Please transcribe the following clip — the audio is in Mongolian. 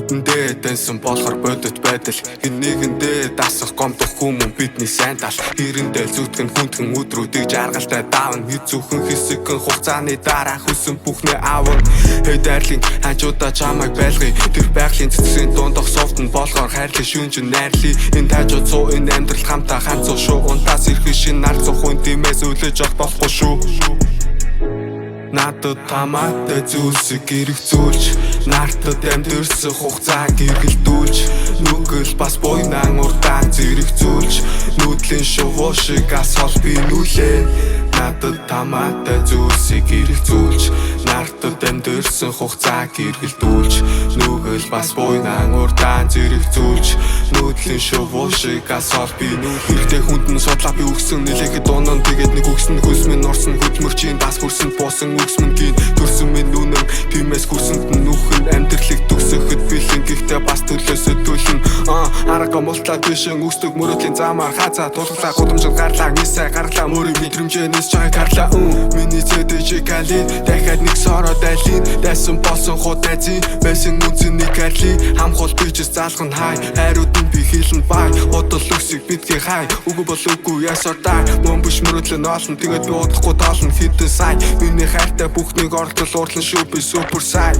Эндээ дэнсэн болохоор бодит байдал хэн нэгэндээ дасах гомдох хүмүүн бидний сайн тал хэрэндээ зүтгэн хүндхэн өдрүүдийг жаргалтай даавна хит зөвхөн хэсэгэн хугацааны дараа хүсэн бүхнээ аавна хэй дайрлын хажуудаа чамайг байлгая тэр байгалийн цэцгийн дундах совтон болохоор хайрлах шүүнжин найрлаа энэ тажууд суу энэ амьдрал хамтаа ганцуу шүү унтаас ирэх шин нар зөвхөн тиймээс үлээж авах болохгүй шүү надад тамаатай зүйлсийг эргэцүүлж нартад амьдэрсэн хугацааг эргэлдүүлж нүгэл бас буйнаан урдаан зэрэгцүүлж нүүдлийн шувуу шиг асхол би нүлээ надад тамаатай зүйлсийг эргэцүүлж нартад амьдэрсэн хугацааг эргэлдүүлж нүгэл бас буйнаан урдаан зэрэгцүүлж нүүдлийн шувуу шиг асхол би нүлээ ихтэй хүнд нь судлаа би өгсөн нэлээхэд дуунан тэгээд нэг өгсөн хөлс минь орсон хөдөлмөрчийн бас хүрсэн буусан үгсмэн гин төрсөн минь нүнэн тиймээс хүрсэнд нь нүхэн амьдралыг төгсөхөд бэлэн гэхдээ бас төлөөсөө төлөн арга мултлаа дэшэн үсдэг мөрөдлийн замаар хазаа тулглаа гудамжинд гарлаа нисээ гарлаа мөрөв мэдрэмжэнээс чаг гарлаа миний зэдэж кали дахиад нэг сороо дайлын дайсан болсон худайзын байсан үнцэн нэг карли хамхул бичс заалган хай хайрууд нь би хийлэн бай бодол өсөг бидгээ хай үгүй бол үгүй ясартай мөн биш мөрөдлөн олно тэгээд би удахгүй доолно хитэн сай миний хайртай бүхнийг ордол уурлан шүү би супер сай